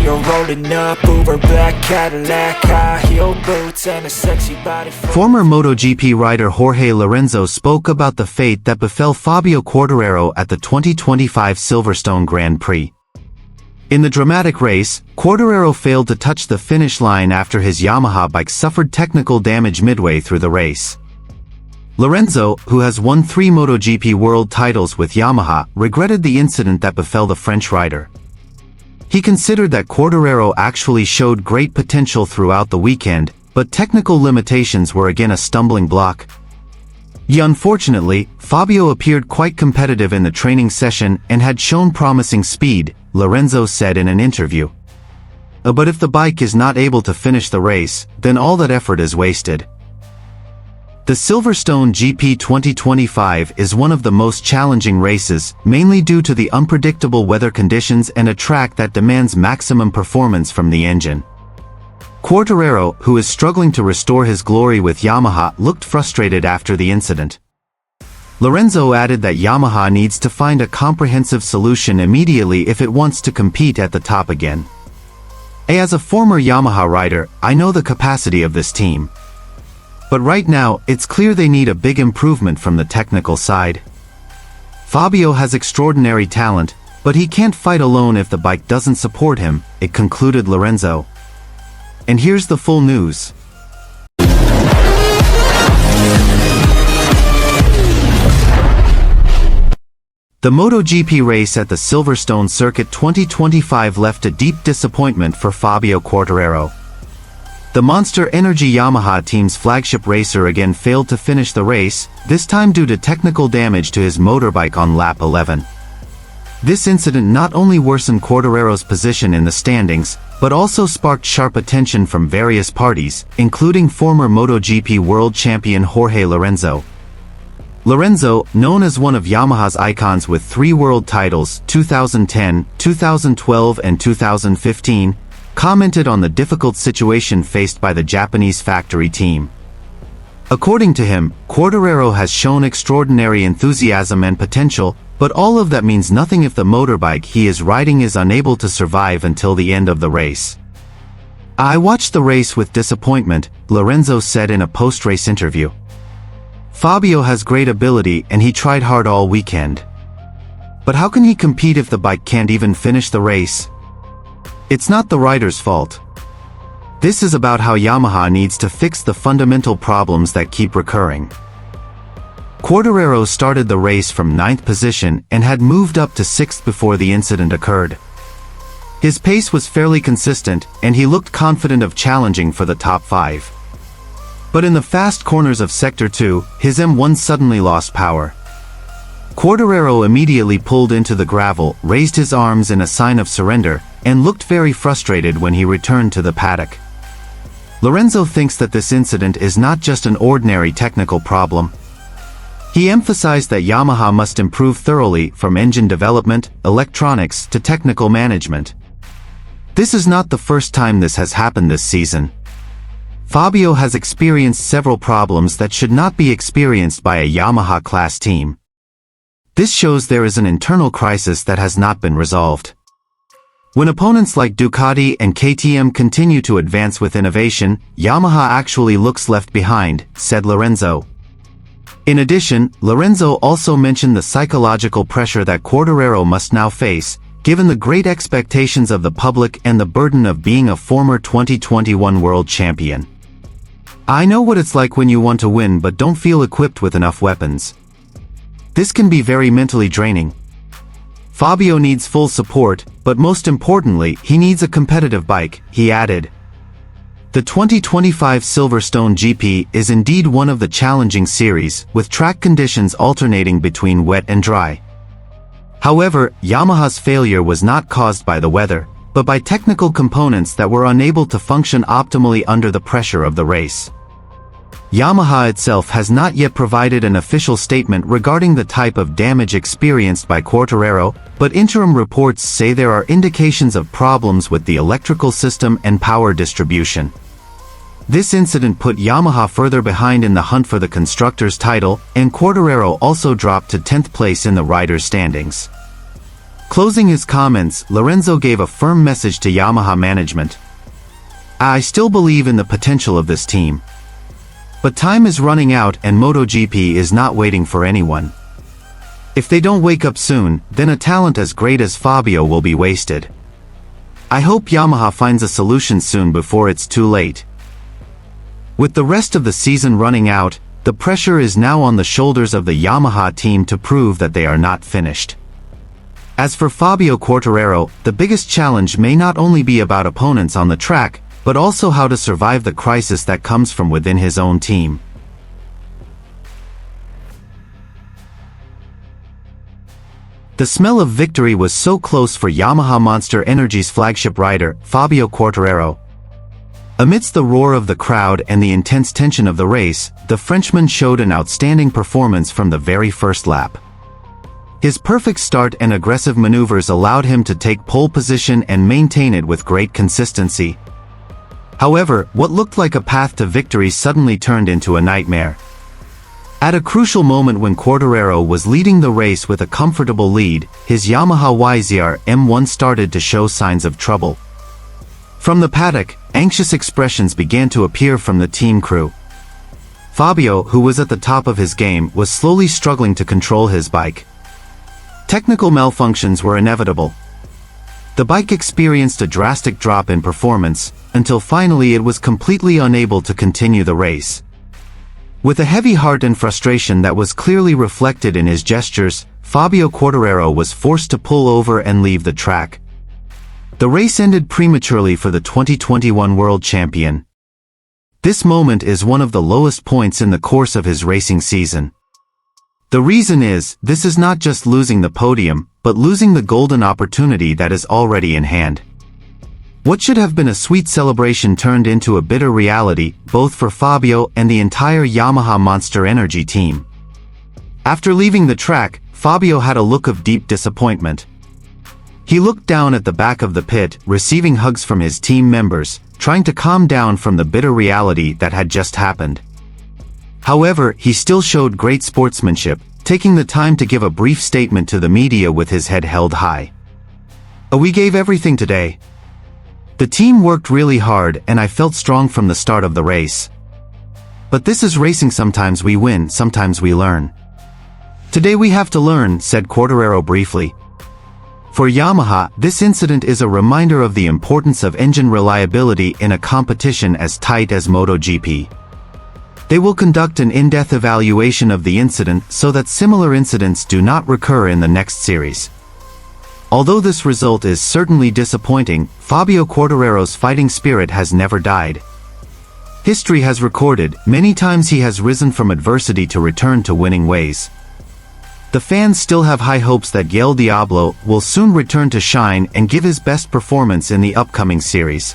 You're rolling up, Uber black Cadillac, high heel boots and a sexy body. Former MotoGP rider Jorge Lorenzo spoke about the fate that befell Fabio Quartararo at the 2025 Silverstone Grand Prix. In the dramatic race, Quartararo failed to touch the finish line after his Yamaha bike suffered technical damage midway through the race. Lorenzo, who has won 3 MotoGP world titles with Yamaha, regretted the incident that befell the French rider. He considered that Quartararo actually showed great potential throughout the weekend, but technical limitations were again a stumbling block. Unfortunately, Fabio appeared quite competitive in the training session and had shown promising speed, Lorenzo said in an interview. But if the bike is not able to finish the race, then all that effort is wasted. The Silverstone GP 2025 is one of the most challenging races, mainly due to the unpredictable weather conditions and a track that demands maximum performance from the engine. Quartararo, who is struggling to restore his glory with Yamaha, looked frustrated after the incident. Lorenzo added that Yamaha needs to find a comprehensive solution immediately if it wants to compete at the top again. As a former Yamaha rider, I know the capacity of this team. But right now, it's clear they need a big improvement from the technical side. Fabio has extraordinary talent, but he can't fight alone if the bike doesn't support him, it concluded Lorenzo. And here's the full news. The MotoGP race at the Silverstone Circuit 2025 left a deep disappointment for Fabio Quartararo. The Monster Energy Yamaha team's flagship racer again failed to finish the race, this time due to technical damage to his motorbike on lap 11. This incident not only worsened Quartararo's position in the standings, but also sparked sharp attention from various parties, including former MotoGP world champion Jorge Lorenzo. Lorenzo, known as one of Yamaha's icons with 3 world titles, 2010, 2012 and 2015, commented on the difficult situation faced by the Japanese factory team. According to him, Quartararo has shown extraordinary enthusiasm and potential, but all of that means nothing if the motorbike he is riding is unable to survive until the end of the race. I watched the race with disappointment, Lorenzo said in a post-race interview. Fabio has great ability and he tried hard all weekend. But how can he compete if the bike can't even finish the race? It's not the rider's fault. This is about how Yamaha needs to fix the fundamental problems that keep recurring. Quartararo started the race from 9th position and had moved up to 6th before the incident occurred. His pace was fairly consistent and he looked confident of challenging for the top 5. But in the fast corners of Sector 2, his M1 suddenly lost power. Quartararo immediately pulled into the gravel, raised his arms in a sign of surrender, and looked very frustrated when he returned to the paddock. Lorenzo thinks that this incident is not just an ordinary technical problem. He emphasized that Yamaha must improve thoroughly from engine development, electronics, to technical management. This is not the first time this has happened this season. Fabio has experienced several problems that should not be experienced by a Yamaha class team. This shows there is an internal crisis that has not been resolved. When opponents like Ducati and KTM continue to advance with innovation, Yamaha actually looks left behind, said Lorenzo. In addition, Lorenzo also mentioned the psychological pressure that Quartararo must now face, given the great expectations of the public and the burden of being a former 2021 world champion. I know what it's like when you want to win but don't feel equipped with enough weapons. This can be very mentally draining. Fabio needs full support, but most importantly, he needs a competitive bike, he added. The 2025 Silverstone GP is indeed one of the challenging series, with track conditions alternating between wet and dry. However, Yamaha's failure was not caused by the weather, but by technical components that were unable to function optimally under the pressure of the race. Yamaha itself has not yet provided an official statement regarding the type of damage experienced by Quartararo, but interim reports say there are indications of problems with the electrical system and power distribution. This incident put Yamaha further behind in the hunt for the constructors' title, and Quartararo also dropped to 10th place in the riders' standings. Closing his comments, Lorenzo gave a firm message to Yamaha management. "I still believe in the potential of this team. But time is running out and MotoGP is not waiting for anyone. If they don't wake up soon, then a talent as great as Fabio will be wasted. I hope Yamaha finds a solution soon before it's too late." With the rest of the season running out, the pressure is now on the shoulders of the Yamaha team to prove that they are not finished. As for Fabio Quartararo, the biggest challenge may not only be about opponents on the track, but also how to survive the crisis that comes from within his own team. The smell of victory was so close for Yamaha Monster Energy's flagship rider, Fabio Quartararo. Amidst the roar of the crowd and the intense tension of the race, the Frenchman showed an outstanding performance from the very first lap. His perfect start and aggressive maneuvers allowed him to take pole position and maintain it with great consistency. However, what looked like a path to victory suddenly turned into a nightmare. At a crucial moment when Quartararo was leading the race with a comfortable lead, his Yamaha YZR M1 started to show signs of trouble. From the paddock, anxious expressions began to appear from the team crew. Fabio, who was at the top of his game, was slowly struggling to control his bike. Technical malfunctions were inevitable. The bike experienced a drastic drop in performance, until finally it was completely unable to continue the race. With a heavy heart and frustration that was clearly reflected in his gestures, Fabio Quartararo was forced to pull over and leave the track. The race ended prematurely for the 2021 world champion. This moment is one of the lowest points in the course of his racing season. The reason is, this is not just losing the podium, but losing the golden opportunity that is already in hand. What should have been a sweet celebration turned into a bitter reality, both for Fabio and the entire Yamaha Monster Energy team. After leaving the track, Fabio had a look of deep disappointment. He looked down at the back of the pit, receiving hugs from his team members, trying to calm down from the bitter reality that had just happened. However, he still showed great sportsmanship, taking the time to give a brief statement to the media with his head held high. "We gave everything today. The team worked really hard and I felt strong from the start of the race. But this is racing, sometimes we win, sometimes we learn. Today we have to learn," said Quartararo briefly. For Yamaha, this incident is a reminder of the importance of engine reliability in a competition as tight as MotoGP. They will conduct an in-depth evaluation of the incident so that similar incidents do not recur in the next series. Although this result is certainly disappointing, Fabio Quartararo's fighting spirit has never died. History has recorded, many times he has risen from adversity to return to winning ways. The fans still have high hopes that El Diablo will soon return to shine and give his best performance in the upcoming series.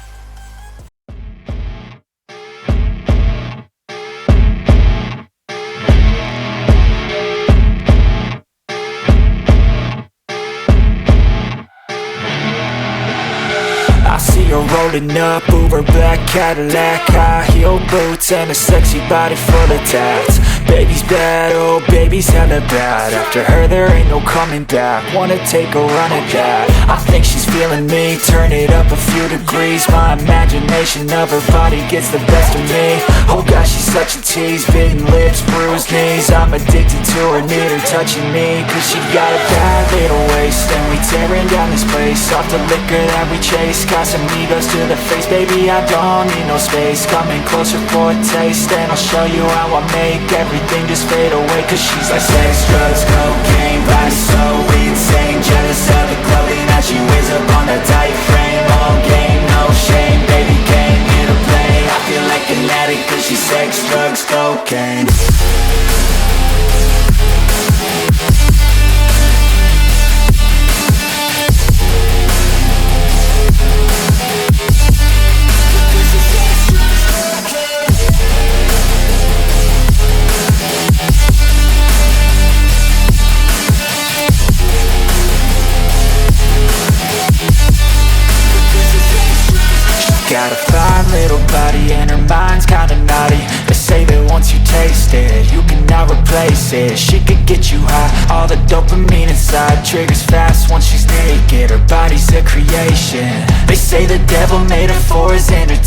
I see her rolling up, Uber black Cadillac, high heel boots and a sexy body full of tats. Baby's bad, oh baby's hella bad. After her there ain't no coming back. Wanna take a run at that. I think she's feeling me, turn it up a few degrees. My imagination of her body gets the best of me. Oh gosh, she's such a tease, bitten lips, bruised knees. I'm addicted to her, need her touching me, cause she got a bad little waist. And we tearing down this place, off the liquor that we chase. Casamigos to the face, baby I don't need no space. Coming closer for a taste, and I'll show you how I make everything just fade away. Cause she's like sex, drugs, cocaine, body so insane. Jealous of the clothing that she wears up on the tight frame. All game, no shame, baby came here to play. I feel like an addict cause she's sex, drugs, cocaine. Got a fine little body and her mind's kinda naughty. They say that once you take wasted, you cannot replace it. She could get you high, all the dopamine inside triggers fast once she's naked. Her body's a creation, they say the devil made her for his entertainment.